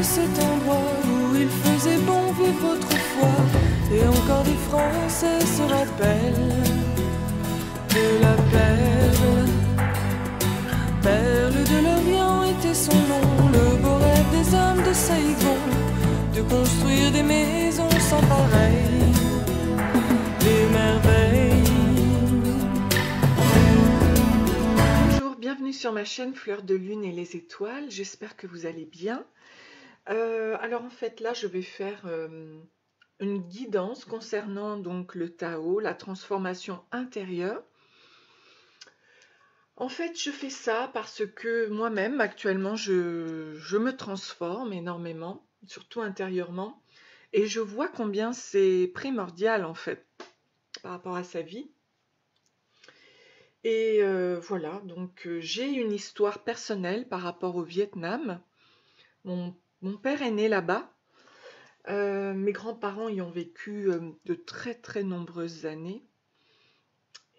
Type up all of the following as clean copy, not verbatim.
de cet endroit où il faisait bon vivre autrefois. Et encore des Français se rappellent de la perle. Perle de l'Orient était son nom, le beau rêve des hommes de Saïgon, de construire des maisons sans pareil, des merveilles. Bonjour, bienvenue sur ma chaîne Fleurs de Lune et les Étoiles, j'espère que vous allez bien. Alors en fait là je vais faire une guidance concernant donc le Tao, la transformation intérieure. En fait je fais ça parce que moi-même actuellement je me transforme énormément, surtout intérieurement, et je vois combien c'est primordial en fait par rapport à sa vie. Et voilà, donc j'ai une histoire personnelle par rapport au Vietnam. Mon père est né là-bas. Mes grands-parents y ont vécu de très très nombreuses années.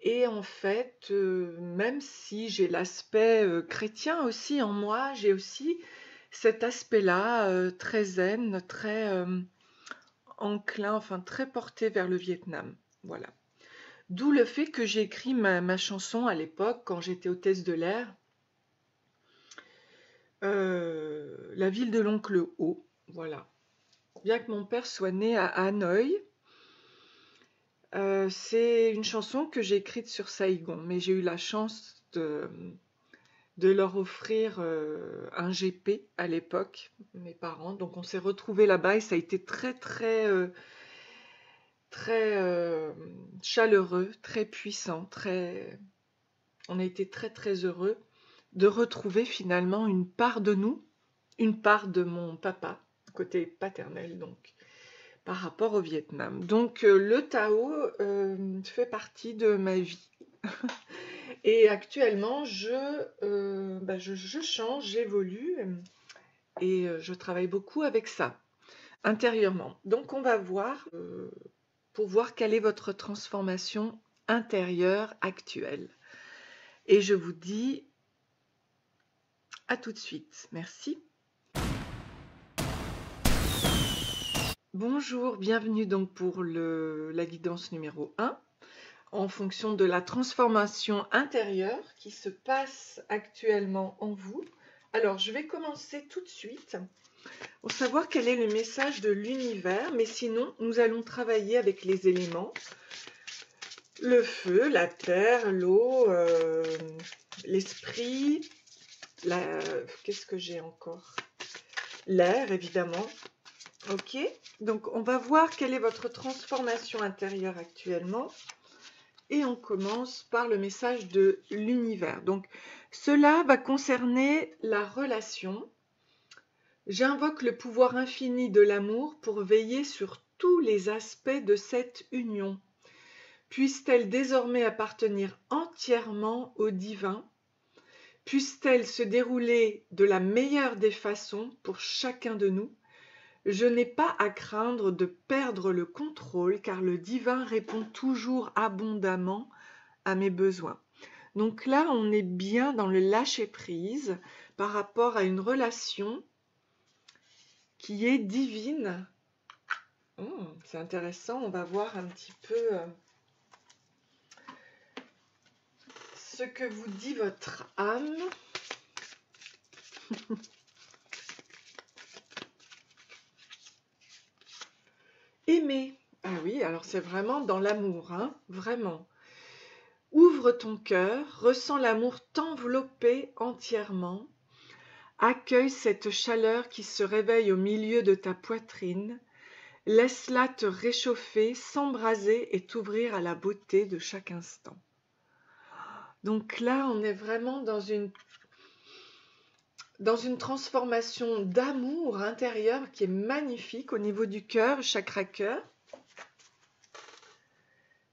Et en fait, même si j'ai l'aspect chrétien aussi en moi, j'ai aussi cet aspect-là très zen, très enclin, enfin très porté vers le Vietnam. Voilà. D'où le fait que j'ai écrit ma chanson à l'époque, quand j'étais hôtesse de l'air, La ville de l'oncle Ho. Voilà. Bien que mon père soit né à Hanoï, c'est une chanson que j'ai écrite sur Saïgon, mais j'ai eu la chance de leur offrir un GP à l'époque, mes parents. Donc on s'est retrouvés là-bas et ça a été très très chaleureux, très puissant, on a été très très heureux de retrouver finalement une part de nous, une part de mon papa, côté paternel donc, par rapport au Vietnam. Donc le Tao fait partie de ma vie. Et actuellement, je change, j'évolue et je travaille beaucoup avec ça, intérieurement. Donc on va voir, pour voir quelle est votre transformation intérieure actuelle. Et je vous dis à tout de suite. Merci. Bonjour, bienvenue donc pour la guidance numéro 1, en fonction de la transformation intérieure qui se passe actuellement en vous. Alors, je vais commencer tout de suite pour savoir quel est le message de l'univers, mais sinon, nous allons travailler avec les éléments. Le feu, la terre, l'eau, l'esprit, qu'est-ce que j'ai encore? L'air, évidemment. Ok, donc on va voir quelle est votre transformation intérieure actuellement. Et on commence par le message de l'univers. Donc, cela va concerner la relation. J'invoque le pouvoir infini de l'amour pour veiller sur tous les aspects de cette union. Puisse-t-elle désormais appartenir entièrement au divin? Puisse-t-elle se dérouler de la meilleure des façons pour chacun de nous? Je n'ai pas à craindre de perdre le contrôle car le divin répond toujours abondamment à mes besoins. Donc là, on est bien dans le lâcher-prise par rapport à une relation qui est divine. C'est intéressant, on va voir un petit peu ce que vous dit votre âme. Aimer. Ah oui, alors c'est vraiment dans l'amour, hein, vraiment. Ouvre ton cœur, ressens l'amour t'envelopper entièrement. Accueille cette chaleur qui se réveille au milieu de ta poitrine. Laisse-la te réchauffer, s'embraser et t'ouvrir à la beauté de chaque instant. Donc là, on est vraiment dans une transformation d'amour intérieur qui est magnifique au niveau du cœur, chakra cœur.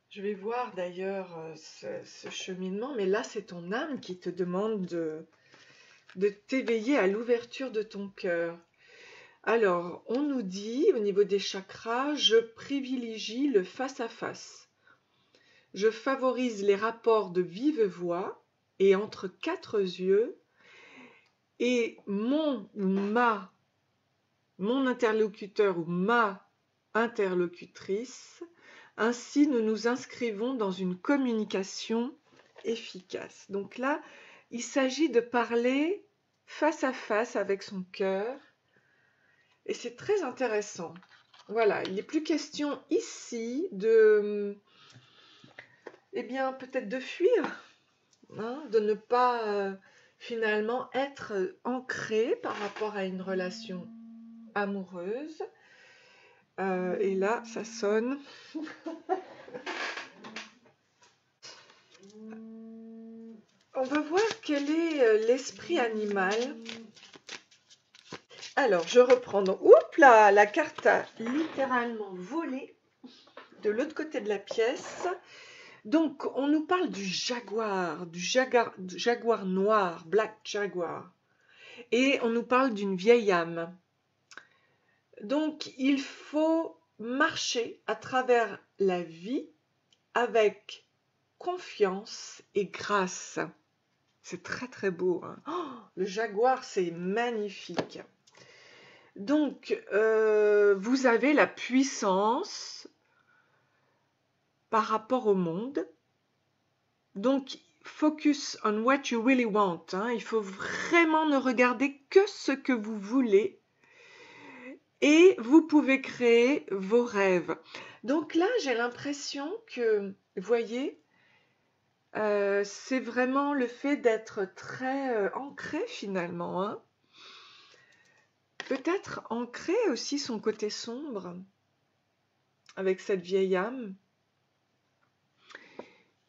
Je vais voir d'ailleurs ce cheminement, mais là c'est ton âme qui te demande de t'éveiller à l'ouverture de ton cœur. Alors, on nous dit au niveau des chakras, je privilégie le face-à-face. Je favorise les rapports de vive voix et entre quatre yeux, et mon ou ma mon interlocuteur ou ma interlocutrice. Ainsi, nous nous inscrivons dans une communication efficace. Donc là, il s'agit de parler face à face avec son cœur. Et c'est très intéressant. Voilà, il n'est plus question ici de, eh bien, peut-être de fuir, hein, de ne pas finalement être ancré par rapport à une relation amoureuse. Et là, ça sonne. On va voir quel est l'esprit animal. Alors, je reprends. Donc, oups là, la carte a littéralement volé de l'autre côté de la pièce. Donc, on nous parle du jaguar noir, Black Jaguar. Et on nous parle d'une vieille âme. Donc, il faut marcher à travers la vie avec confiance et grâce. C'est très très beau. Hein. Oh, le jaguar, c'est magnifique. Donc, vous avez la puissance par rapport au monde. Donc, focus on what you really want. Hein. Il faut vraiment ne regarder que ce que vous voulez. Et vous pouvez créer vos rêves. Donc là, j'ai l'impression que, vous voyez, c'est vraiment le fait d'être très ancré finalement. Hein. Peut-être ancré aussi son côté sombre avec cette vieille âme.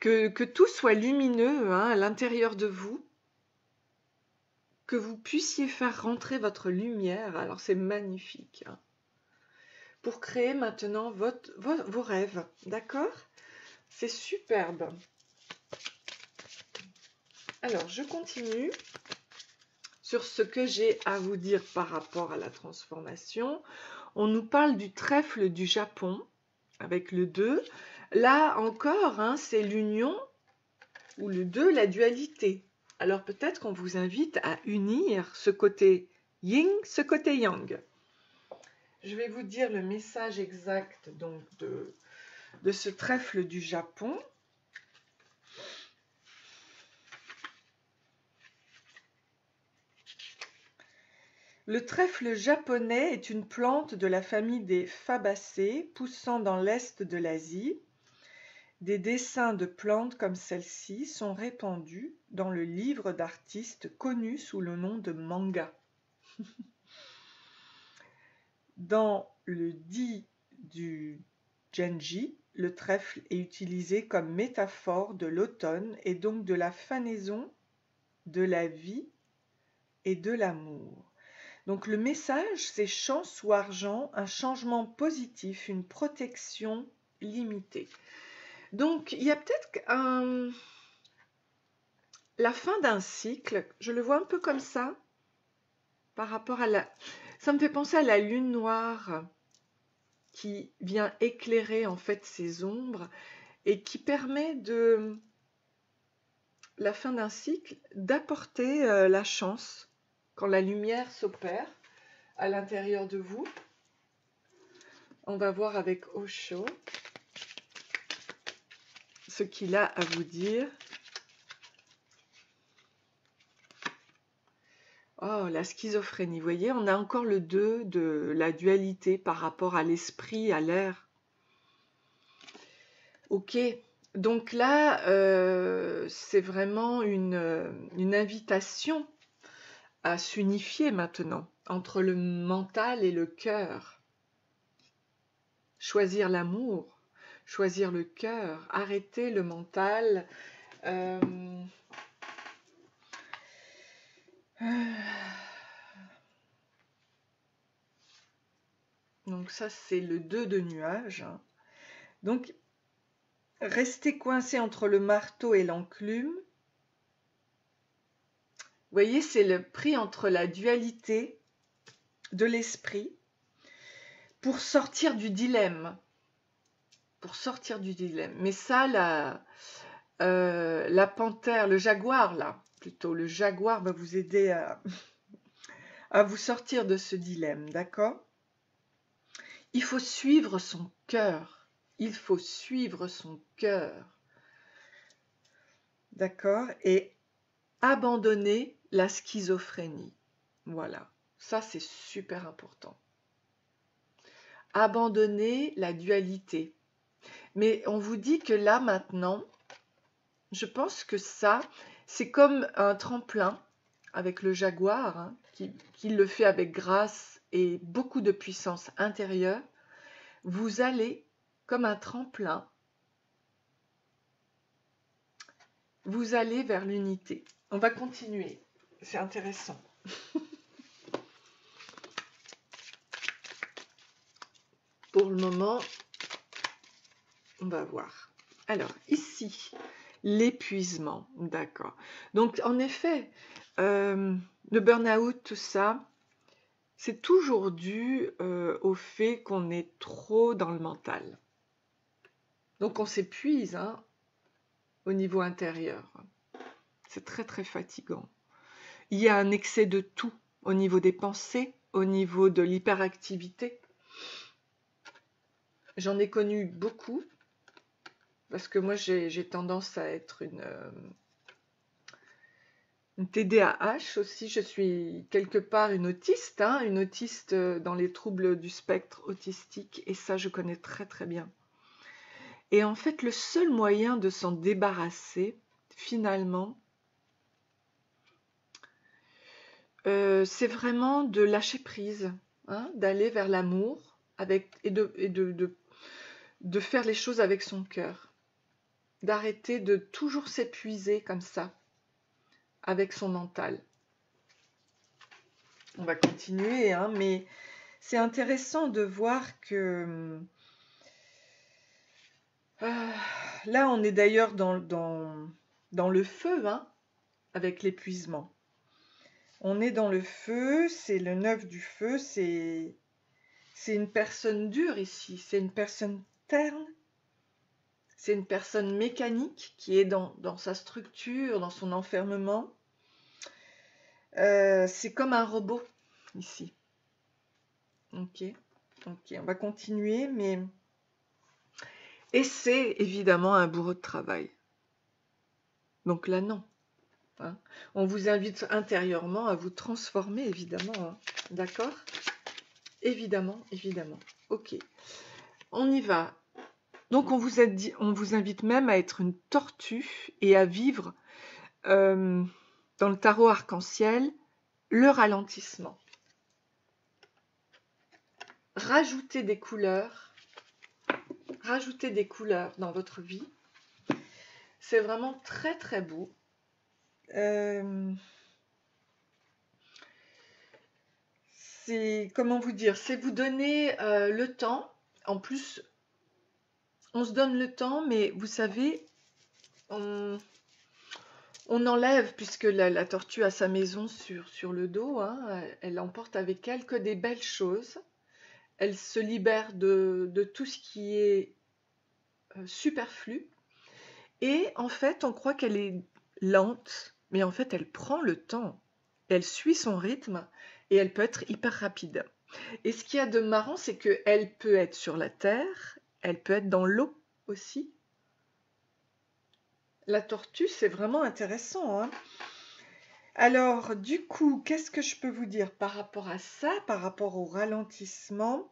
Que tout soit lumineux hein, à l'intérieur de vous. Que vous puissiez faire rentrer votre lumière. Alors c'est magnifique. Hein. Pour créer maintenant vos rêves. D'accord ? C'est superbe. Alors, je continue sur ce que j'ai à vous dire par rapport à la transformation. On nous parle du trèfle du Japon, avec le 2. Là encore, hein, c'est l'union, ou le 2, la dualité. Alors peut-être qu'on vous invite à unir ce côté yin, ce côté yang. Je vais vous dire le message exact donc, de ce trèfle du Japon. Le trèfle japonais est une plante de la famille des Fabacées, poussant dans l'est de l'Asie. Des dessins de plantes comme celle-ci sont répandus dans le livre d'artistes connu sous le nom de manga. Dans le Di du Genji, le trèfle est utilisé comme métaphore de l'automne et donc de la fanaison, de la vie et de l'amour. Donc le message, c'est chance ou argent, un changement positif, une protection limitée. Donc il y a peut-être la fin d'un cycle, je le vois un peu comme ça, par rapport à la... Ça me fait penser à la lune noire qui vient éclairer en fait ces ombres et qui permet de la fin d'un cycle d'apporter la chance quand la lumière s'opère à l'intérieur de vous. On va voir avec Osho ce qu'il a à vous dire. Oh, la schizophrénie, vous voyez, on a encore le 2 de la dualité par rapport à l'esprit, à l'air. Ok, donc là, c'est vraiment une invitation à s'unifier maintenant entre le mental et le cœur. Choisir l'amour, choisir le cœur, arrêter le mental. Donc ça, c'est le 2 de nuages. Donc, rester coincé entre le marteau et l'enclume. Vous voyez, c'est le prix entre la dualité de l'esprit pour sortir du dilemme. Pour sortir du dilemme. Mais ça, la panthère, le jaguar, là, plutôt, le jaguar va vous aider à vous sortir de ce dilemme, d'accord? Il faut suivre son cœur. Il faut suivre son cœur. D'accord? Et abandonner la schizophrénie. Voilà. Ça, c'est super important. Abandonner la dualité. Mais on vous dit que là, maintenant, je pense que ça, c'est comme un tremplin avec le jaguar, hein, qui le fait avec grâce et beaucoup de puissance intérieure. Vous allez, comme un tremplin, vous allez vers l'unité. On va continuer. C'est intéressant. Pour le moment, on va voir. Alors, ici, l'épuisement. D'accord. Donc, en effet, le burn-out, tout ça, c'est toujours dû au fait qu'on est trop dans le mental. Donc, on s'épuise hein, au niveau intérieur. C'est très, très fatigant. Il y a un excès de tout au niveau des pensées, au niveau de l'hyperactivité. J'en ai connu beaucoup, parce que moi, j'ai tendance à être une TDAH aussi. Je suis quelque part une autiste, hein, une autiste dans les troubles du spectre autistique, et ça, je connais très, très bien. Et en fait, le seul moyen de s'en débarrasser, finalement, c'est vraiment de lâcher prise, hein, d'aller vers l'amour et de faire les choses avec son cœur, d'arrêter de toujours s'épuiser comme ça, avec son mental. On va continuer, hein, mais c'est intéressant de voir que là, on est d'ailleurs dans le feu, hein, avec l'épuisement. On est dans le feu, c'est le 9 du feu, c'est une personne dure ici, c'est une personne terne, c'est une personne mécanique qui est dans sa structure, dans son enfermement. C'est comme un robot ici. Ok, on va continuer, mais... Et c'est évidemment un bourreau de travail. Donc là, non. Hein. On vous invite intérieurement à vous transformer, évidemment. Hein. D'accord? Évidemment, évidemment. Ok. On y va. Donc, on vous invite même à être une tortue et à vivre, dans le tarot arc-en-ciel, le ralentissement. Rajoutez des couleurs dans votre vie. C'est vraiment très, très beau. C'est, comment vous dire, c'est vous donner le temps. En plus, on se donne le temps, mais vous savez, on enlève, puisque la tortue a sa maison sur le dos, hein, elle emporte avec elle que des belles choses. Elle se libère de tout ce qui est superflu. Et en fait, on croit qu'elle est lente, mais en fait, elle prend le temps. Elle suit son rythme et elle peut être hyper rapide. Et ce qu'il y a de marrant, c'est qu'elle peut être sur la terre, elle peut être dans l'eau aussi. La tortue, c'est vraiment intéressant. Hein. Alors, du coup, qu'est-ce que je peux vous dire par rapport à ça, par rapport au ralentissement?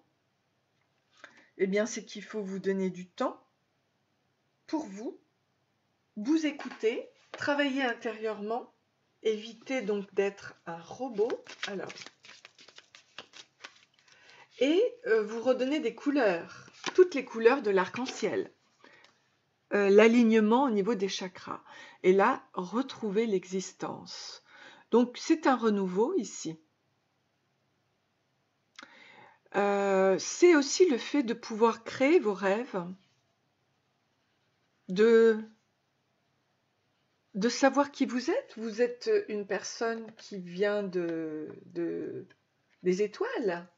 Eh bien, c'est qu'il faut vous donner du temps pour vous écouter, travailler intérieurement, éviter donc d'être un robot. Alors, et vous redonner des couleurs, toutes les couleurs de l'arc-en-ciel. L'alignement au niveau des chakras. Et là, retrouver l'existence. Donc, c'est un renouveau ici. C'est aussi le fait de pouvoir créer vos rêves, de savoir qui vous êtes. Vous êtes une personne qui vient des étoiles.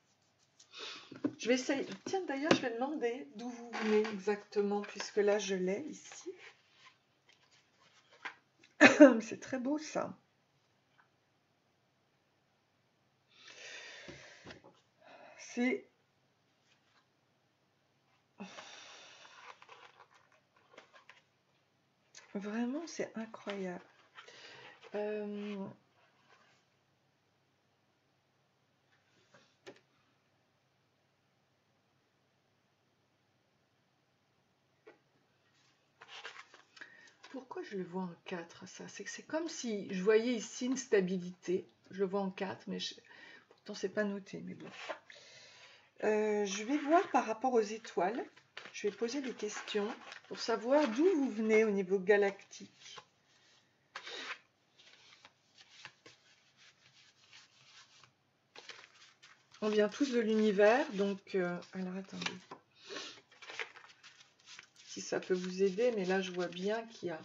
Je vais essayer. Tiens, d'ailleurs, je vais demander d'où vous venez exactement, puisque là, je l'ai ici. C'est très beau, ça. C'est vraiment, c'est incroyable. Pourquoi je le vois en 4, ça? C'est comme si je voyais ici une stabilité. Je le vois en 4, mais pourtant c'est pas noté, mais bon. Je vais voir par rapport aux étoiles. Je vais poser des questions pour savoir d'où vous venez au niveau galactique. On vient tous de l'univers, donc... alors attendez. Si ça peut vous aider, mais là je vois bien qu'il y a...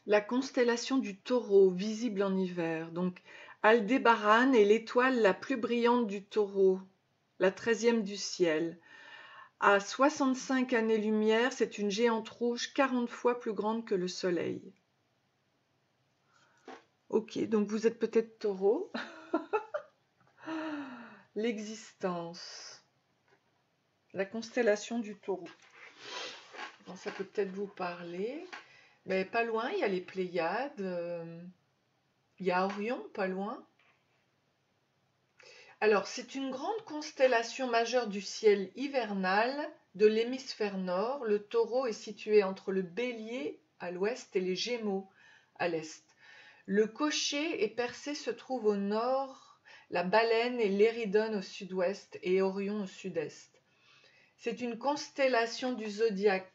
La constellation du Taureau, visible en hiver. Donc, Aldébaran est l'étoile la plus brillante du Taureau, la 13e du ciel. À 65 années-lumière, c'est une géante rouge 40 fois plus grande que le Soleil. Ok, donc vous êtes peut-être Taureau. L'existence. La constellation du Taureau. Bon, ça peut peut-être vous parler. Mais pas loin, il y a les Pléiades. Il y a Orion, pas loin. Alors, c'est une grande constellation majeure du ciel hivernal de l'hémisphère nord. Le Taureau est situé entre le Bélier à l'ouest et les Gémeaux à l'est. Le Cocher et Persée se trouvent au nord, la Baleine et l'Éridone au sud-ouest et Orion au sud-est. C'est une constellation du zodiaque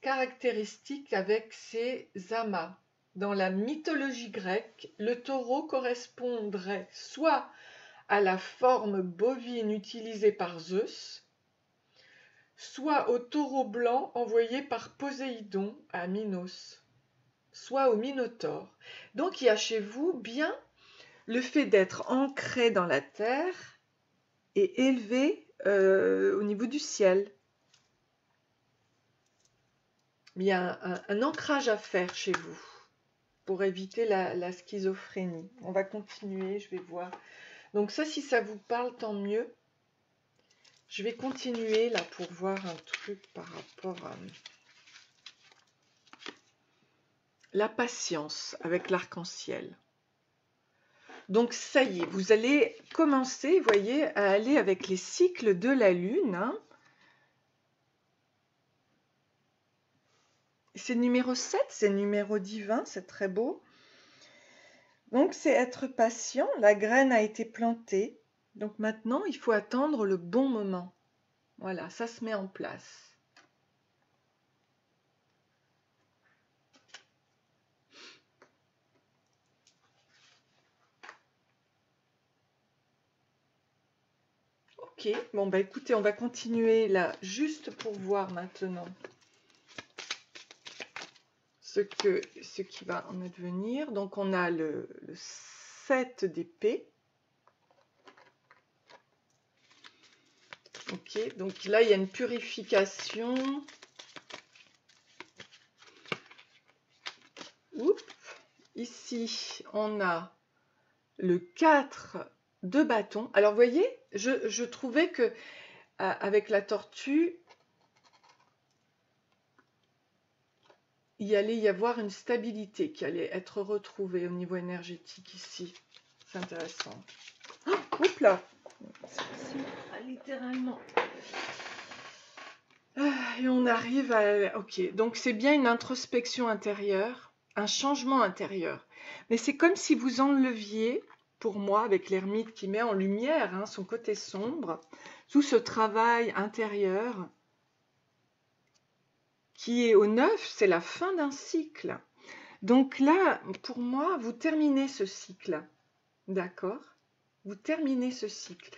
caractéristique avec ses amas. Dans la mythologie grecque, le Taureau correspondrait soit à la forme bovine utilisée par Zeus, soit au taureau blanc envoyé par Poséidon à Minos, soit au Minotaure. Donc il y a chez vous bien le fait d'être ancré dans la terre et élevé au niveau du ciel. Il y a un ancrage à faire chez vous pour éviter la schizophrénie. On va continuer, je vais voir. Donc ça, si ça vous parle, tant mieux. Je vais continuer là pour voir un truc par rapport à la patience avec l'arc-en-ciel. Donc ça y est, vous allez commencer, vous voyez, à aller avec les cycles de la Lune. Hein. C'est numéro 7, c'est numéro divin, c'est très beau. Donc c'est être patient, la graine a été plantée. Donc maintenant, il faut attendre le bon moment. Voilà, ça se met en place. Ok, bon bah écoutez, on va continuer là, juste pour voir maintenant ce qui va en advenir. Donc on a le 7 d'épée. Ok, donc là il y a une purification. Oups. Ici on a le 4 de bâton. Alors vous voyez, je trouvais que avec la tortue, il allait y avoir une stabilité qui allait être retrouvée au niveau énergétique ici. C'est intéressant. Oh, oups là, littéralement. Et on arrive à... Ok, donc c'est bien une introspection intérieure, un changement intérieur. Mais c'est comme si vous enleviez, pour moi, avec l'ermite qui met en lumière hein, son côté sombre, tout ce travail intérieur qui est au 9, c'est la fin d'un cycle. Donc là, pour moi, vous terminez ce cycle. D'accord? Vous terminez ce cycle.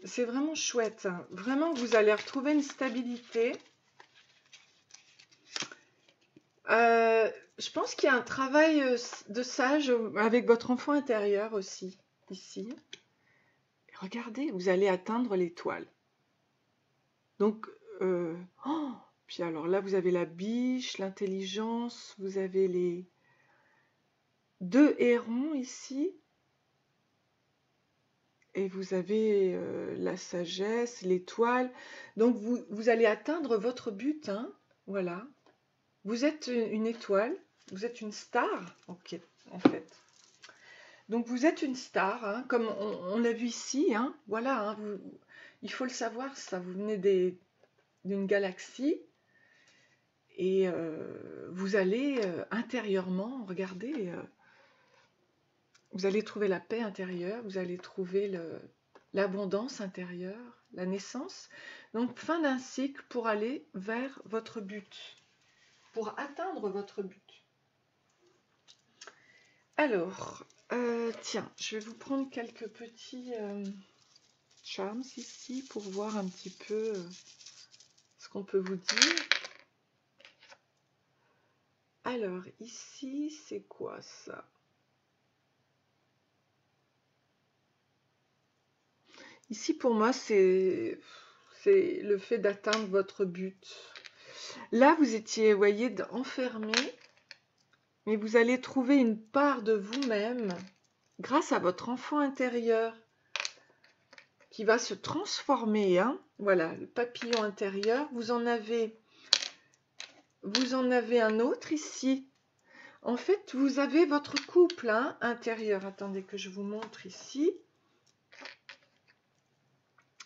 C'est vraiment chouette. Hein. Vraiment, vous allez retrouver une stabilité. Je pense qu'il y a un travail de sage avec votre enfant intérieur aussi, ici. Regardez, vous allez atteindre l'étoile. Donc, puis alors là, vous avez la biche, l'intelligence, vous avez les... 2 hérons ici. Et vous avez la sagesse, l'étoile. Donc, vous allez atteindre votre but. Hein, voilà. Vous êtes une étoile. Vous êtes une star. Ok, en fait. Donc, vous êtes une star, hein, comme on l'a vu ici. Hein, voilà, hein, il faut le savoir, ça. Vous venez d'une galaxie. Et vous allez intérieurement, regardez, vous allez trouver la paix intérieure, vous allez trouver l'abondance intérieure, la naissance. Donc, fin d'un cycle pour aller vers votre but, pour atteindre votre but. Alors, tiens, je vais vous prendre quelques petits charms ici pour voir un petit peu ce qu'on peut vous dire. Alors, ici, c'est quoi ça ? Ici, pour moi, c'est le fait d'atteindre votre but. Là, vous étiez, vous voyez, enfermé, mais vous allez trouver une part de vous-même grâce à votre enfant intérieur qui va se transformer. Hein. Voilà, le papillon intérieur. Vous en avez un autre ici. En fait, vous avez votre couple hein, intérieur. Attendez que je vous montre ici.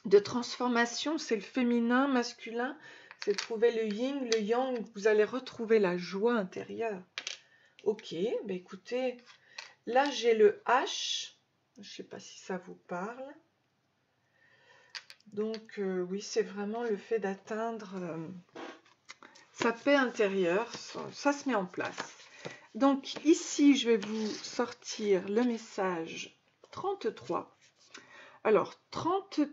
De transformation, c'est le féminin, masculin, c'est trouver le yin, le yang, vous allez retrouver la joie intérieure. Ok, bah écoutez, là j'ai le H, je ne sais pas si ça vous parle. Donc oui, c'est vraiment le fait d'atteindre sa paix intérieure, ça se met en place. Donc ici, je vais vous sortir le message 33. Alors, 33.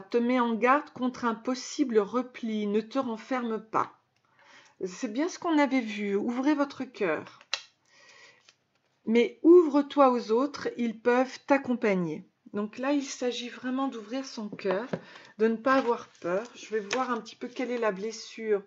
Te met en garde contre un possible repli, ne te renferme pas. C'est bien ce qu'on avait vu, ouvrez votre cœur. Mais ouvre-toi aux autres, ils peuvent t'accompagner. Donc là, il s'agit vraiment d'ouvrir son cœur, de ne pas avoir peur. Je vais voir un petit peu quelle est la blessure.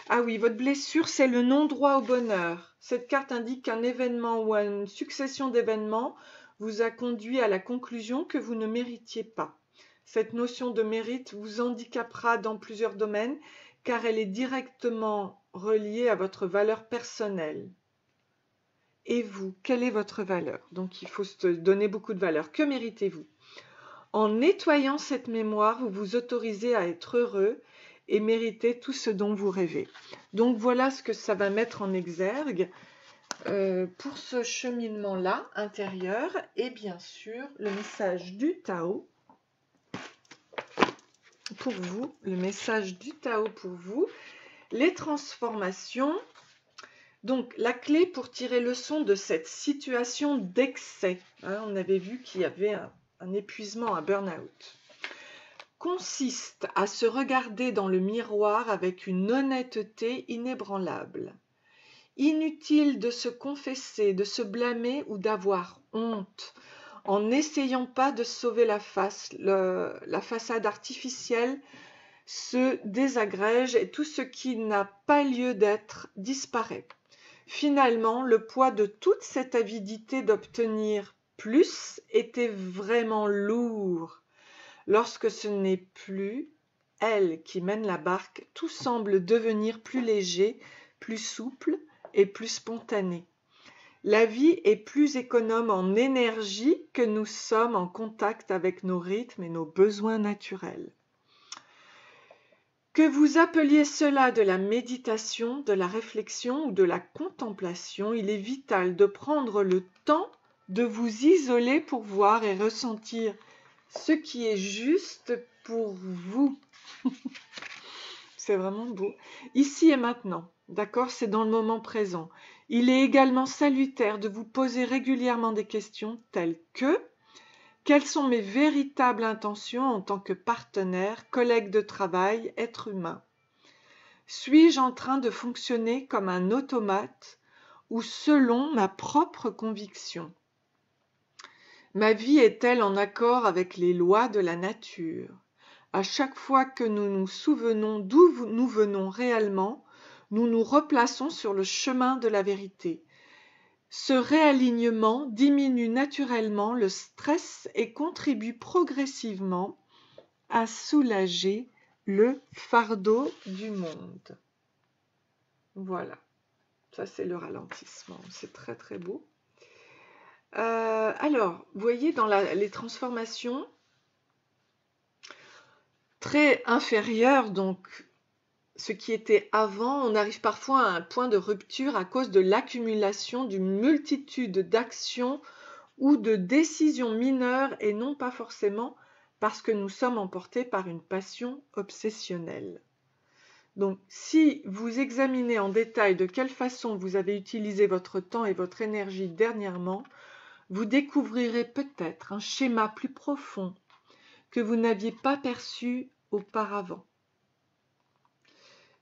Ah oui, votre blessure, c'est le non-droit au bonheur. Cette carte indique qu'un événement ou une succession d'événements vous a conduit à la conclusion que vous ne méritiez pas. Cette notion de mérite vous handicapera dans plusieurs domaines car elle est directement reliée à votre valeur personnelle. Et vous, quelle est votre valeur? Donc il faut se donner beaucoup de valeur. Que méritez-vous? En nettoyant cette mémoire, vous vous autorisez à être heureux et mériter tout ce dont vous rêvez. Donc voilà ce que ça va mettre en exergue pour ce cheminement-là intérieur et bien sûr le message du Tao. Pour vous, le message du Tao pour vous, les transformations. Donc, la clé pour tirer leçon de cette situation d'excès, hein, on avait vu qu'il y avait un épuisement, un burn-out, consiste à se regarder dans le miroir avec une honnêteté inébranlable. Inutile de se confesser, de se blâmer ou d'avoir honte, en n'essayant pas de sauver la façade artificielle se désagrège et tout ce qui n'a pas lieu d'être disparaît. Finalement, le poids de toute cette avidité d'obtenir plus était vraiment lourd. Lorsque ce n'est plus elle qui mène la barque, tout semble devenir plus léger, plus souple et plus spontané. La vie est plus économe en énergie que nous sommes en contact avec nos rythmes et nos besoins naturels. Que vous appeliez cela de la méditation, de la réflexion ou de la contemplation, il est vital de prendre le temps de vous isoler pour voir et ressentir ce qui est juste pour vous. C'est vraiment beau. Ici et maintenant, d'accord, c'est dans le moment présent. Il est également salutaire de vous poser régulièrement des questions telles que: quelles sont mes véritables intentions en tant que partenaire, collègue de travail, être humain? Suis-je en train de fonctionner comme un automate ou selon ma propre conviction? Ma vie est-elle en accord avec les lois de la nature? À chaque fois que nous nous souvenons d'où nous venons réellement, nous nous replaçons sur le chemin de la vérité. Ce réalignement diminue naturellement le stress et contribue progressivement à soulager le fardeau du monde. Voilà, ça c'est le ralentissement, c'est très très beau. Alors, vous voyez dans les transformations très inférieures, donc ce qui était avant, on arrive parfois à un point de rupture à cause de l'accumulation d'une multitude d'actions ou de décisions mineures et non pas forcément parce que nous sommes emportés par une passion obsessionnelle. Donc, si vous examinez en détail de quelle façon vous avez utilisé votre temps et votre énergie dernièrement, vous découvrirez peut-être un schéma plus profond que vous n'aviez pas perçu auparavant.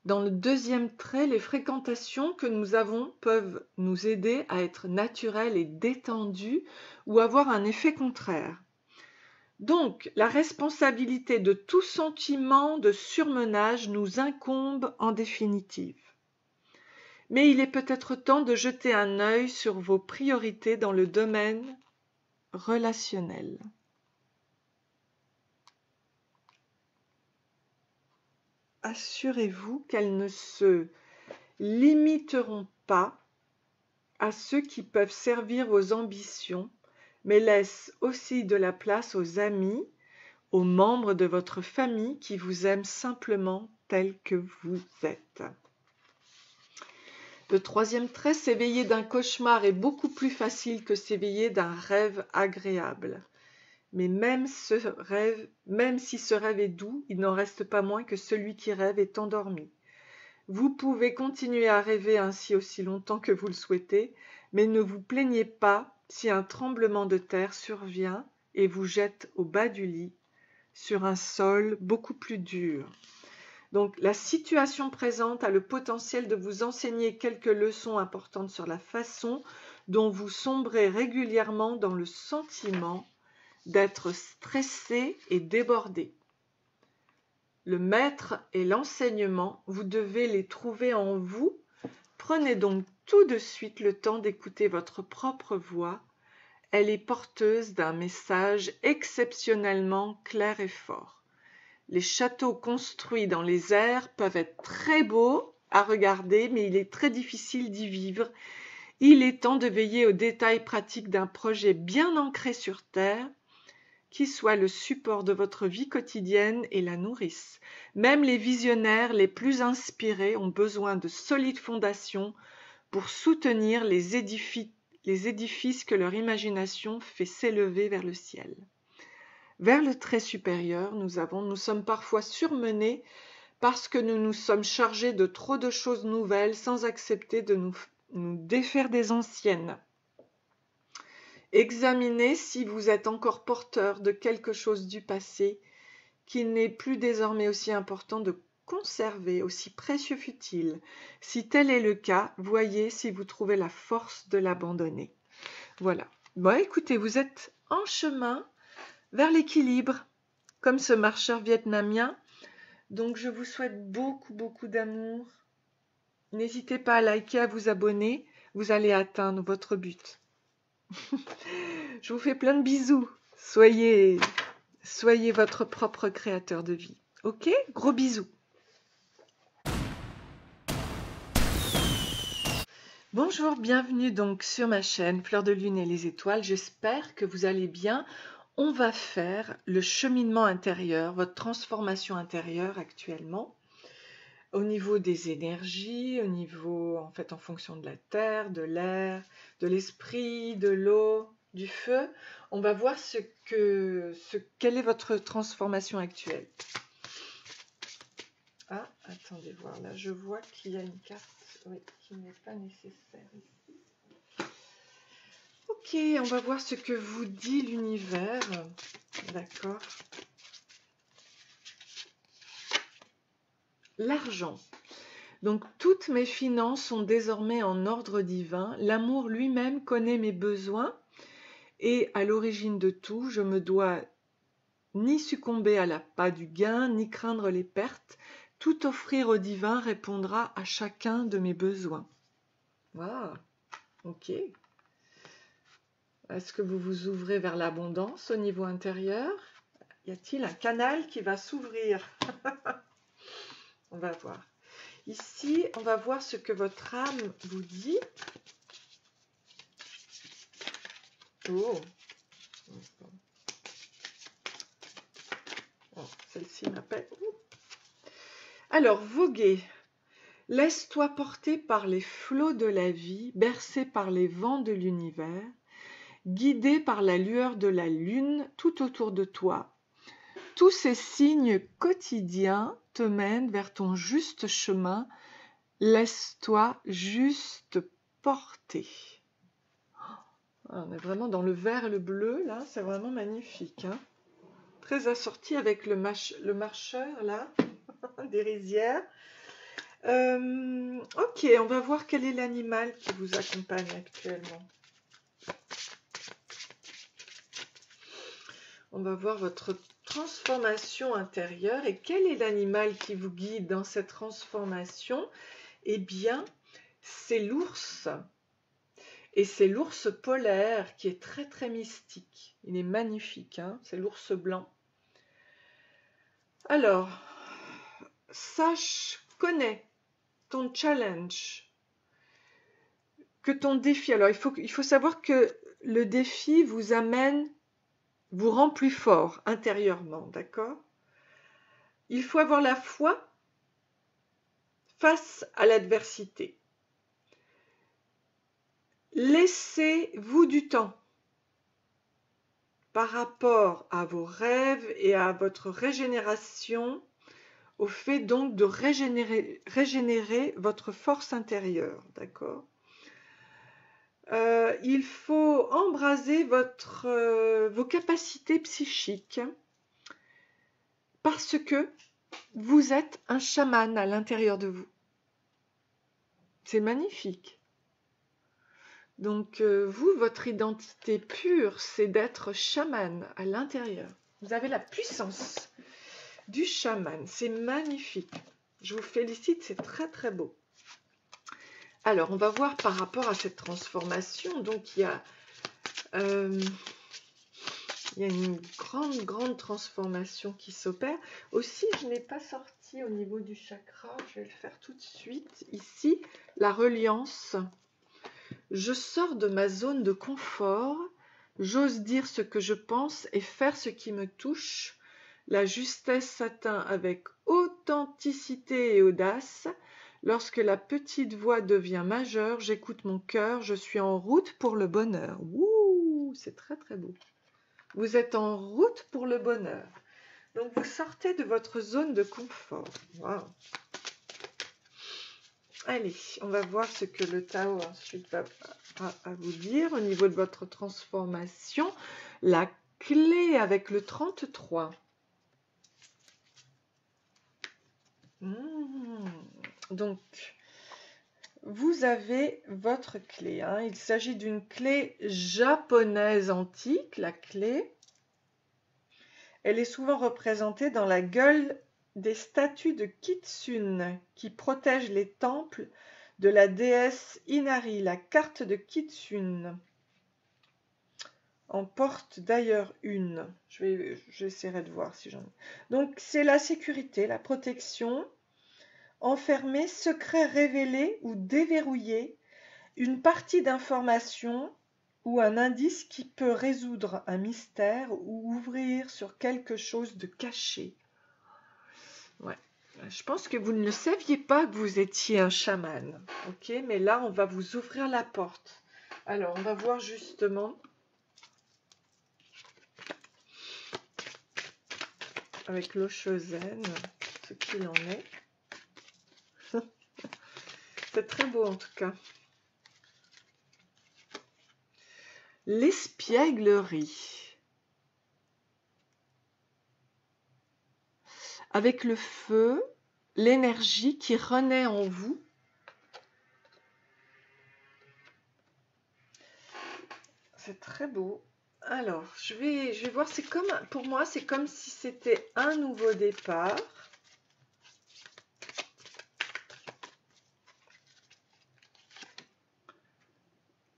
Dans le deuxième trait, les fréquentations que nous avons peuvent nous aider à être naturelles et détendues ou avoir un effet contraire. Donc, la responsabilité de tout sentiment de surmenage nous incombe en définitive. Mais il est peut-être temps de jeter un œil sur vos priorités dans le domaine relationnel. Assurez-vous qu'elles ne se limiteront pas à ceux qui peuvent servir vos ambitions, mais laissent aussi de la place aux amis, aux membres de votre famille qui vous aiment simplement tel que vous êtes. Le troisième trait, s'éveiller d'un cauchemar est beaucoup plus facile que s'éveiller d'un rêve agréable. Mais même si ce rêve est doux, il n'en reste pas moins que celui qui rêve est endormi. Vous pouvez continuer à rêver ainsi aussi longtemps que vous le souhaitez, mais ne vous plaignez pas si un tremblement de terre survient et vous jette au bas du lit, sur un sol beaucoup plus dur. Donc, la situation présente a le potentiel de vous enseigner quelques leçons importantes sur la façon dont vous sombrez régulièrement dans le sentiment d'être stressé et débordé. Le maître et l'enseignement, vous devez les trouver en vous. Prenez donc tout de suite le temps d'écouter votre propre voix. Elle est porteuse d'un message exceptionnellement clair et fort. Les châteaux construits dans les airs peuvent être très beaux à regarder, mais il est très difficile d'y vivre. Il est temps de veiller aux détails pratiques d'un projet bien ancré sur terre, qui soit le support de votre vie quotidienne et la nourrice. Même les visionnaires les plus inspirés ont besoin de solides fondations pour soutenir les édifices que leur imagination fait s'élever vers le ciel. Vers le trait supérieur, nous sommes parfois surmenés parce que nous nous sommes chargés de trop de choses nouvelles sans accepter de nous défaire des anciennes. Examinez si vous êtes encore porteur de quelque chose du passé qu'il n'est plus désormais aussi important de conserver, aussi précieux fut-il. Si tel est le cas, voyez si vous trouvez la force de l'abandonner. Voilà. Bon, écoutez, vous êtes en chemin vers l'équilibre, comme ce marcheur vietnamien. Donc, je vous souhaite beaucoup, beaucoup d'amour. N'hésitez pas à liker, à vous abonner. Vous allez atteindre votre but. Je vous fais plein de bisous. Soyez votre propre créateur de vie. Ok? Gros bisous. Bonjour, bienvenue donc sur ma chaîne Fleur de Lune et les étoiles. J'espère que vous allez bien. On va faire le cheminement intérieur, votre transformation intérieure actuellement, au niveau des énergies, au niveau, en fonction de la terre, de l'air, de l'esprit, de l'eau, du feu. On va voir quelle est votre transformation actuelle. Ah, attendez voir, là, je vois qu'il y a une carte qui n'est pas nécessaire ici. Ok, on va voir ce que vous dit l'univers. D'accord. L'argent. Donc, toutes mes finances sont désormais en ordre divin. L'amour lui-même connaît mes besoins. Et à l'origine de tout, je me dois ni succomber à l'appât du gain, ni craindre les pertes. Tout offrir au divin répondra à chacun de mes besoins. Waouh, ok. Est-ce que vous vous ouvrez vers l'abondance au niveau intérieur? Y a-t-il un canal qui va s'ouvrir? On va voir. Ici, on va voir ce que votre âme vous dit. Oh, oh, celle-ci m'appelle. Alors, voguer. Laisse-toi porter par les flots de la vie, bercé par les vents de l'univers, guidé par la lueur de la lune tout autour de toi. Tous ces signes quotidiens te mènent vers ton juste chemin. Laisse-toi juste porter. On est vraiment dans le vert et le bleu, là, c'est vraiment magnifique. Hein, très assorti avec le marcheur, là, des rizières. Ok, on va voir quel est l'animal qui vous accompagne actuellement. On va voir votre transformation intérieure et quel est l'animal qui vous guide dans cette transformation? Eh bien, c'est l'ours. Et c'est l'ours polaire qui est très très mystique. Il est magnifique, hein, c'est l'ours blanc. Alors, sache, connais ton challenge, que ton défi. Alors, il faut savoir que le défi vous amène, vous rend plus fort intérieurement, d'accord? Il faut avoir la foi face à l'adversité. Laissez-vous du temps par rapport à vos rêves et à votre régénération, au fait donc de régénérer votre force intérieure, d'accord? Il faut embraser vos capacités psychiques parce que vous êtes un chaman à l'intérieur de vous. C'est magnifique. Donc vous, votre identité pure, c'est d'être chaman à l'intérieur. Vous avez la puissance du chaman. C'est magnifique. Je vous félicite, c'est très très beau. Alors, on va voir par rapport à cette transformation. Donc, il y a une grande transformation qui s'opère. Aussi, je n'ai pas sorti au niveau du chakra. Je vais le faire tout de suite. Ici, la reliance. Je sors de ma zone de confort. J'ose dire ce que je pense et faire ce qui me touche. La justesse s'atteint avec authenticité et audace. Lorsque la petite voix devient majeure, j'écoute mon cœur, je suis en route pour le bonheur. Ouh, c'est très très beau. Vous êtes en route pour le bonheur. Donc vous sortez de votre zone de confort. Wow. Allez, on va voir ce que le Tao ensuite va vous dire au niveau de votre transformation. La clé avec le 33. Donc, vous avez votre clé. Hein. Il s'agit d'une clé japonaise antique, la clé. Elle est souvent représentée dans la gueule des statues de Kitsune qui protègent les temples de la déesse Inari. La carte de Kitsune en porte d'ailleurs une. J'essaierai de voir si j'en ai. Donc, c'est la sécurité, la protection. Enfermer, secret révélé ou déverrouiller une partie d'information ou un indice qui peut résoudre un mystère ou ouvrir sur quelque chose de caché. Ouais. Je pense que vous ne le saviez pas que vous étiez un chaman. Ok, mais là, on va vous ouvrir la porte. Alors, on va voir justement avec l'Osho Zen ce qu'il en est. C'est très beau en tout cas. L'espièglerie. Avec le feu, l'énergie qui renaît en vous. C'est très beau. Alors, je vais voir, c'est comme, pour moi, c'est comme si c'était un nouveau départ.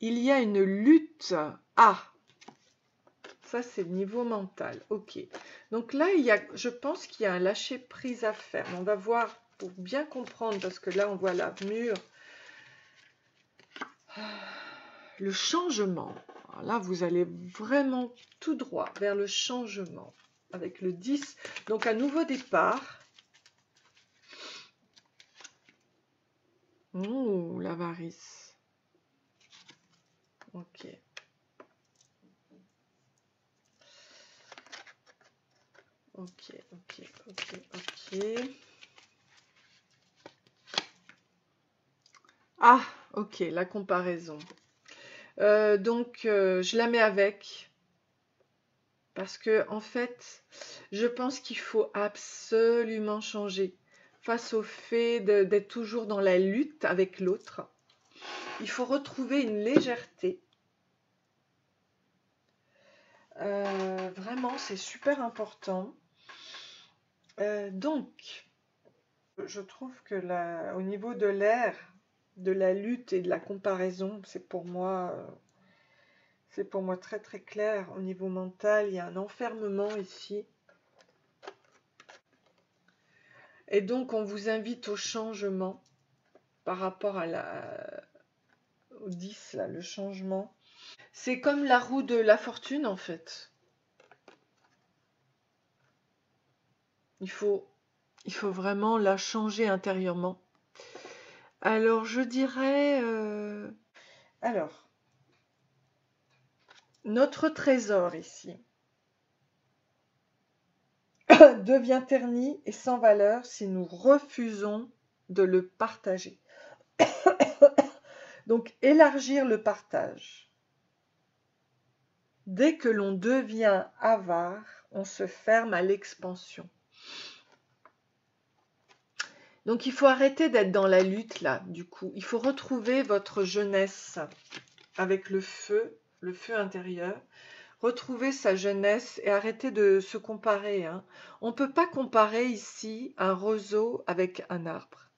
Il y a une lutte. Ah, ça c'est le niveau mental. Ok. Donc là, je pense qu'il y a un lâcher-prise à faire. On va voir pour bien comprendre, parce que là, on voit l'armure. Le changement. Alors là, vous allez vraiment tout droit vers le changement. Avec le 10. Donc, un nouveau départ. Ouh, l'avarice. Ok. Ok. Ah, ok, la comparaison. Donc, je la mets avec. Parce que, en fait, je pense qu'il faut absolument changer. Face au fait d'être toujours dans la lutte avec l'autre, il faut retrouver une légèreté. Vraiment, c'est super important. Donc, je trouve que au niveau de l'air, de la lutte et de la comparaison, c'est pour moi très très clair. Au niveau mental, il y a un enfermement ici. Et donc, on vous invite au changement par rapport au 10, là, le changement. C'est comme la roue de la fortune, en fait. Il faut vraiment la changer intérieurement. Alors, je dirais... Alors, notre trésor ici devient terni et sans valeur si nous refusons de le partager. Donc, élargir le partage. Dès que l'on devient avare, on se ferme à l'expansion. Donc, il faut arrêter d'être dans la lutte, là, du coup. Il faut retrouver votre jeunesse avec le feu intérieur. Retrouver sa jeunesse et arrêter de se comparer. Hein. On ne peut pas comparer ici un roseau avec un arbre.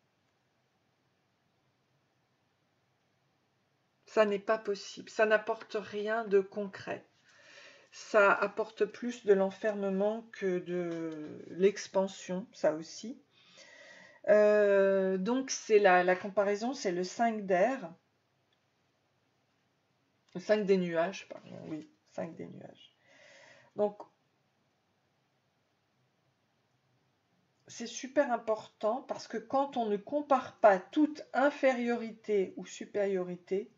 Ça n'est pas possible. Ça n'apporte rien de concret. Ça apporte plus de l'enfermement que de l'expansion, ça aussi. Donc, c'est la comparaison, c'est le 5 d'air. Le 5 des nuages, pardon, oui, 5 des nuages. Donc, c'est super important parce que quand on ne compare pas toute infériorité ou supériorité,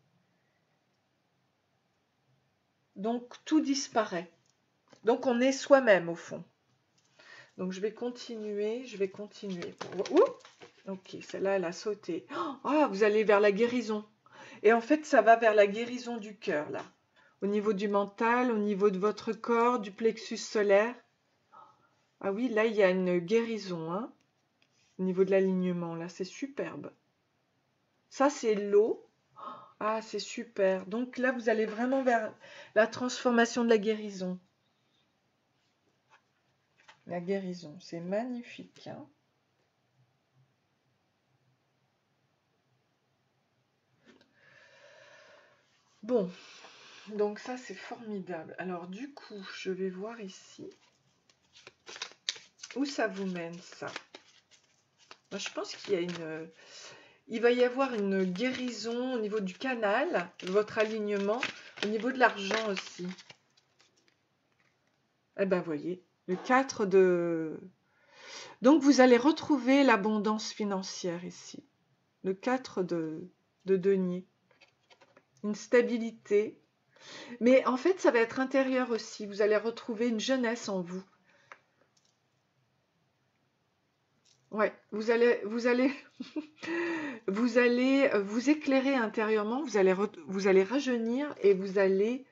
donc tout disparaît. Donc on est soi-même au fond. Donc je vais continuer. Ouh, ok, celle-là, elle a sauté. Ah, vous allez vers la guérison. Et en fait, ça va vers la guérison du cœur, là. Au niveau du mental, au niveau de votre corps, du plexus solaire. Ah oui, là, il y a une guérison, hein, au niveau de l'alignement, là, c'est superbe. Ça, c'est l'eau. Ah, c'est super. Donc là, vous allez vraiment vers la transformation de la guérison. La guérison, c'est magnifique. Hein. Bon, donc ça, c'est formidable. Alors du coup, je vais voir ici où ça vous mène, ça. Moi, je pense qu'il y a il va y avoir une guérison au niveau du canal, de votre alignement, au niveau de l'argent aussi. Eh ben, voyez, le 4 de... Donc, vous allez retrouver l'abondance financière ici. Le 4 de denier. Une stabilité. Mais en fait, ça va être intérieur aussi. Vous allez retrouver une jeunesse en vous. Ouais, vous allez vous éclairer intérieurement, vous allez rajeunir et vous allez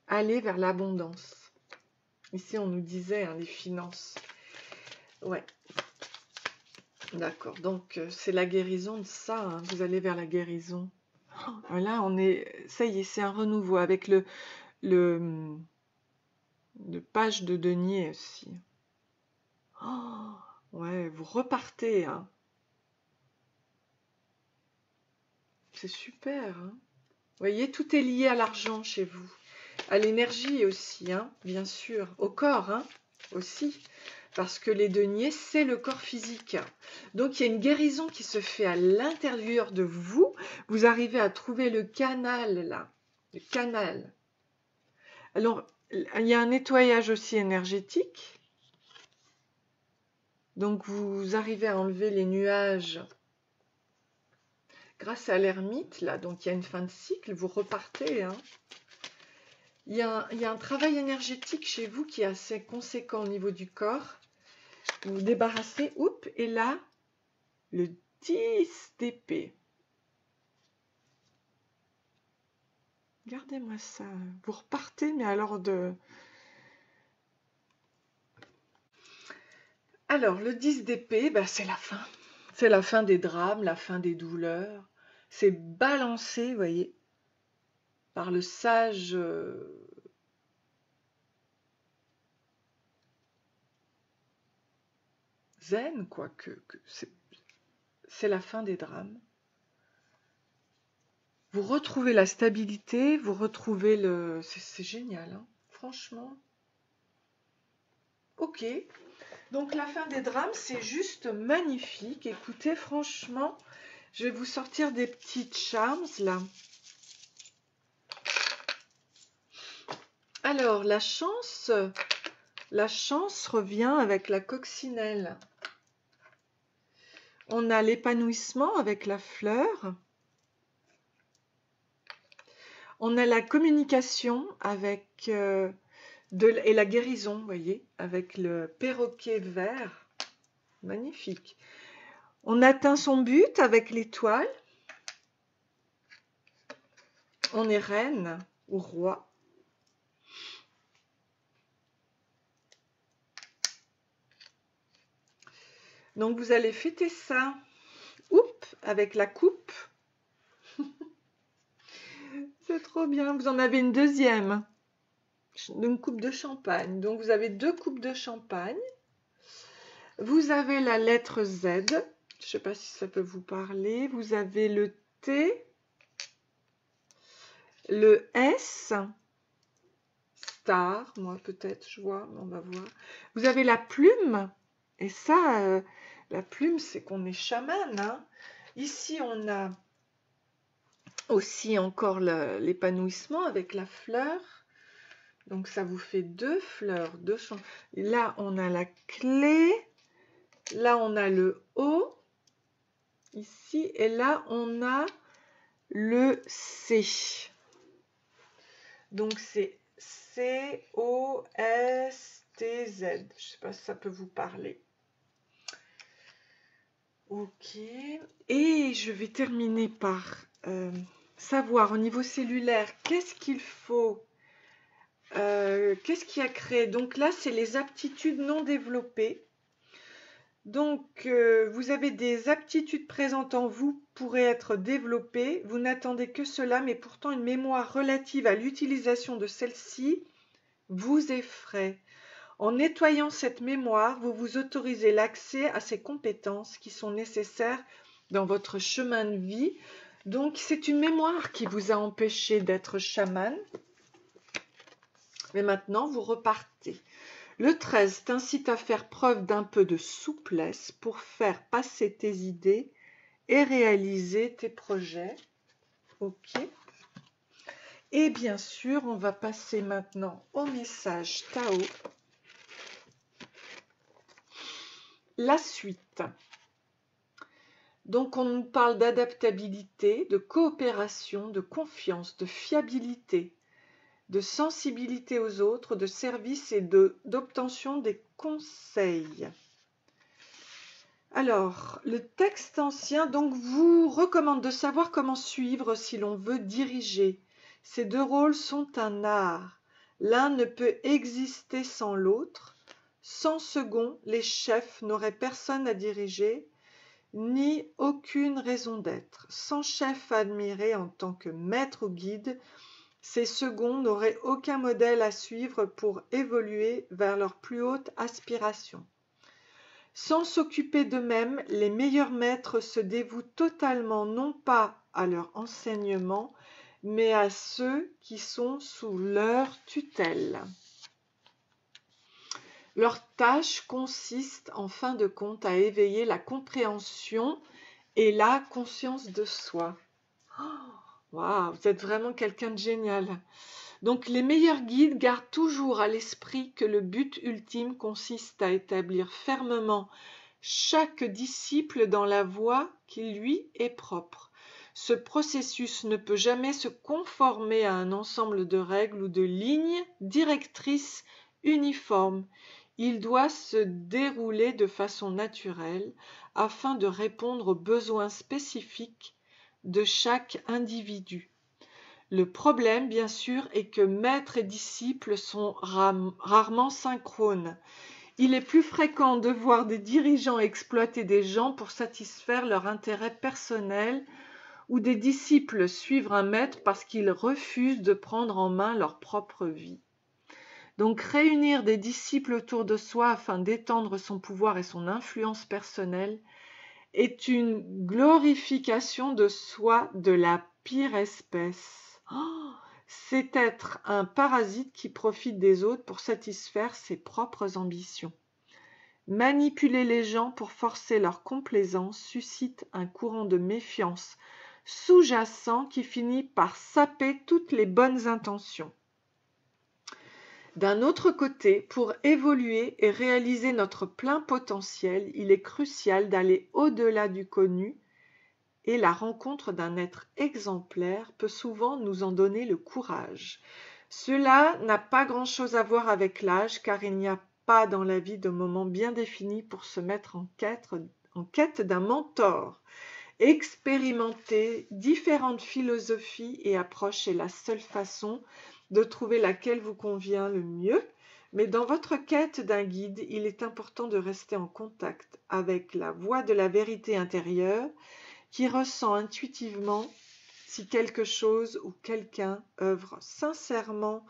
aller vers l'abondance. Ici, on nous disait hein, les finances. Ouais. D'accord. Donc, c'est la guérison de ça. Hein. Vous allez vers la guérison. Oh, là, ça y est, c'est un renouveau avec le page de denier aussi. Oh, ouais, vous repartez. Hein. C'est super. Hein. Vous voyez, tout est lié à l'argent chez vous. à l'énergie aussi, hein, bien sûr, au corps hein, aussi, parce que les deniers, c'est le corps physique. Donc, il y a une guérison qui se fait à l'intérieur de vous. Vous arrivez à trouver le canal, là, le canal. Alors, il y a un nettoyage aussi énergétique. Donc, vous arrivez à enlever les nuages grâce à l'ermite, là. Donc, il y a une fin de cycle, vous repartez, hein. Il y a un travail énergétique chez vous qui est assez conséquent au niveau du corps. Vous vous débarrassez, oups, et là, le 10 d'épée. Regardez-moi ça. Vous repartez, mais alors de... Alors, le 10 d'épée, bah, c'est la fin. C'est la fin des drames, la fin des douleurs. C'est balancé, vous voyez, par le sage... zen, quoi, que c'est la fin des drames. Vous retrouvez la stabilité, vous retrouvez le... C'est génial, hein, franchement. Ok, donc la fin des drames, c'est juste magnifique. Écoutez, franchement, je vais vous sortir des petites charms, là. Alors, la chance revient avec la coccinelle. On a l'épanouissement avec la fleur. On a la communication avec et la guérison, vous voyez, avec le perroquet vert. Magnifique. On atteint son but avec l'étoile. On est reine ou roi. Donc vous allez fêter ça. Oups, avec la coupe. C'est trop bien. Vous en avez une deuxième. Une coupe de champagne. Donc vous avez 2 coupes de champagne. Vous avez la lettre Z. Je ne sais pas si ça peut vous parler. Vous avez le T. Le S. Star. Moi peut-être, je vois. On va voir. Vous avez la plume. Et ça, la plume, c'est qu'on est chaman. Hein. Ici, on a aussi encore l'épanouissement avec la fleur. Donc, ça vous fait 2 fleurs, 2 champs. Là, on a la clé. Là, on a le O. Ici. Et là, on a le C. Donc, c'est C-O-S-T-Z. Je ne sais pas si ça peut vous parler. Ok. Et je vais terminer par savoir au niveau cellulaire qu'est-ce qu'il faut, qu'est-ce qui a créé. Donc là, c'est les aptitudes non développées. Donc, vous avez des aptitudes présentes en vous pourraient être développées. Vous n'attendez que cela, mais pourtant une mémoire relative à l'utilisation de celle-ci vous effraie. En nettoyant cette mémoire, vous vous autorisez l'accès à ces compétences qui sont nécessaires dans votre chemin de vie. Donc, c'est une mémoire qui vous a empêché d'être chaman. Mais maintenant, vous repartez. Le 13 t'incite à faire preuve d'un peu de souplesse pour faire passer tes idées et réaliser tes projets. Ok. Et bien sûr, on va passer maintenant au message Tao. La suite. Donc, on nous parle d'adaptabilité, de coopération, de confiance, de fiabilité, de sensibilité aux autres, de service et d'obtention des conseils. Alors, le texte ancien donc vous recommande de savoir comment suivre si l'on veut diriger. Ces 2 rôles sont un art. L'un ne peut exister sans l'autre. Sans second, les chefs n'auraient personne à diriger, ni aucune raison d'être. Sans chef à admirer en tant que maître ou guide, ces seconds n'auraient aucun modèle à suivre pour évoluer vers leur plus haute aspiration. Sans s'occuper d'eux-mêmes, les meilleurs maîtres se dévouent totalement non pas à leur enseignement, mais à ceux qui sont sous leur tutelle. Leur tâche consiste, en fin de compte, à éveiller la compréhension et la conscience de soi. Waouh, vous êtes vraiment quelqu'un de génial. Donc les meilleurs guides gardent toujours à l'esprit que le but ultime consiste à établir fermement chaque disciple dans la voie qui lui est propre. Ce processus ne peut jamais se conformer à un ensemble de règles ou de lignes directrices uniformes. Il doit se dérouler de façon naturelle afin de répondre aux besoins spécifiques de chaque individu. Le problème, bien sûr, est que maître et disciple sont rarement synchrones. Il est plus fréquent de voir des dirigeants exploiter des gens pour satisfaire leur intérêt personnel ou des disciples suivre un maître parce qu'ils refusent de prendre en main leur propre vie. Donc réunir des disciples autour de soi afin d'étendre son pouvoir et son influence personnelle est une glorification de soi de la pire espèce. C'est être un parasite qui profite des autres pour satisfaire ses propres ambitions. Manipuler les gens pour forcer leur complaisance suscite un courant de méfiance sous-jacent qui finit par saper toutes les bonnes intentions. D'un autre côté, pour évoluer et réaliser notre plein potentiel, il est crucial d'aller au-delà du connu et la rencontre d'un être exemplaire peut souvent nous en donner le courage. Cela n'a pas grand-chose à voir avec l'âge car il n'y a pas dans la vie de moment bien défini pour se mettre en quête d'un mentor. Expérimenter différentes philosophies et approches est la seule façon de trouver laquelle vous convient le mieux, mais dans votre quête d'un guide, il est important de rester en contact avec la voix de la vérité intérieure qui ressent intuitivement si quelque chose ou quelqu'un œuvre sincèrement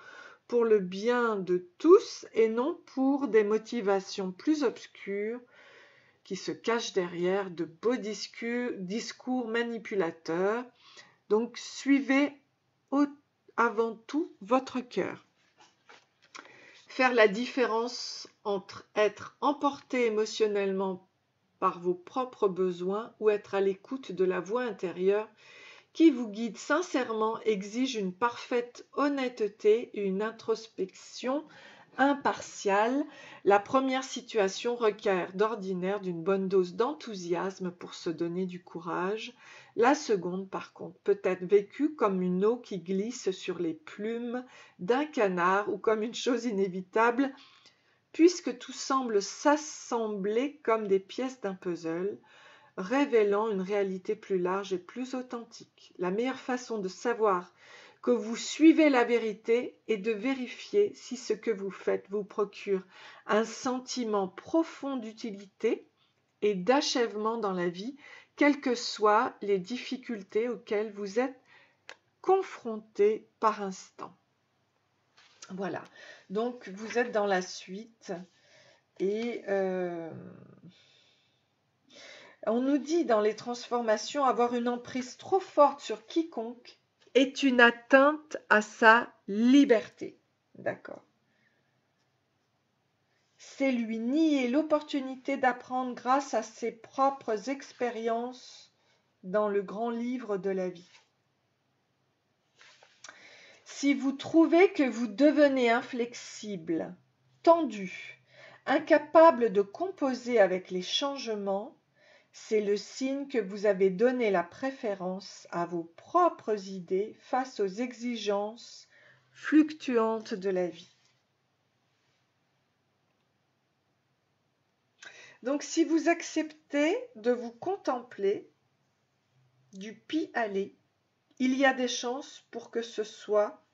pour le bien de tous et non pour des motivations plus obscures qui se cachent derrière de beaux discours manipulateurs. Donc suivez avant tout votre cœur. Faire la différence entre être emporté émotionnellement par vos propres besoins ou être à l'écoute de la voix intérieure qui vous guide sincèrement exige une parfaite honnêteté et une introspection impartiale. La première situation requiert d'ordinaire d'une bonne dose d'enthousiasme pour se donner du courage. La seconde, par contre, peut être vécue comme une eau qui glisse sur les plumes d'un canard ou comme une chose inévitable, puisque tout semble s'assembler comme des pièces d'un puzzle, révélant une réalité plus large et plus authentique. La meilleure façon de savoir que vous suivez la vérité est de vérifier si ce que vous faites vous procure un sentiment profond d'utilité et d'achèvement dans la vie, quelles que soient les difficultés auxquelles vous êtes confrontés par instant. Voilà, donc vous êtes dans la suite et on nous dit dans les transformations, avoir une emprise trop forte sur quiconque est une atteinte à sa liberté. D'accord. C'est lui nier l'opportunité d'apprendre grâce à ses propres expériences dans le grand livre de la vie. Si vous trouvez que vous devenez inflexible, tendu, incapable de composer avec les changements, c'est le signe que vous avez donné la préférence à vos propres idées face aux exigences fluctuantes de la vie. Donc, si vous acceptez de vous contempler du pis-aller, il y a des chances pour que ce soit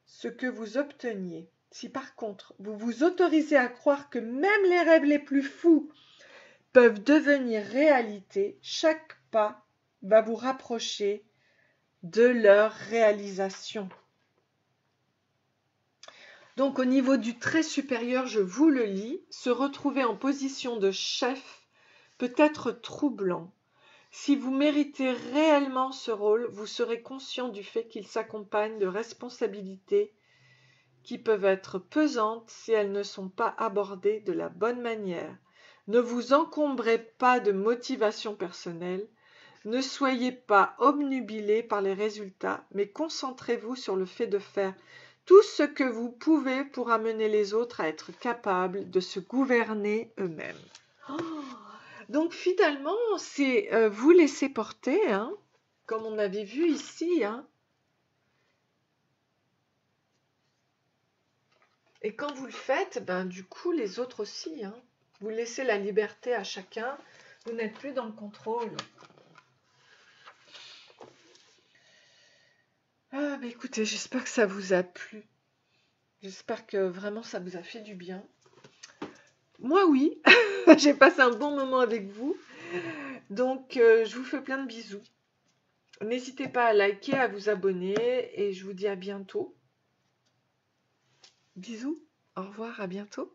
ce que vous obteniez. Si par contre, vous vous autorisez à croire que même les rêves les plus fous peuvent devenir réalité, chaque pas va vous rapprocher de leur réalisation. Donc au niveau du trait supérieur, je vous le lis, se retrouver en position de chef peut être troublant. Si vous méritez réellement ce rôle, vous serez conscient du fait qu'il s'accompagne de responsabilités qui peuvent être pesantes si elles ne sont pas abordées de la bonne manière. Ne vous encombrez pas de motivation personnelle, ne soyez pas obnubilés par les résultats, mais concentrez-vous sur le fait de faire tout ce que vous pouvez pour amener les autres à être capables de se gouverner eux-mêmes. Oh, donc finalement, c'est vous laisser porter, hein, comme on avait vu ici, hein. Et quand vous le faites, ben, du coup, les autres aussi, hein. Vous laissez la liberté à chacun, vous n'êtes plus dans le contrôle. Ah, bah écoutez, j'espère que ça vous a plu. J'espère que vraiment ça vous a fait du bien. Moi, oui, j'ai passé un bon moment avec vous. Donc, je vous fais plein de bisous. N'hésitez pas à liker, à vous abonner et je vous dis à bientôt. Bisous, au revoir, à bientôt.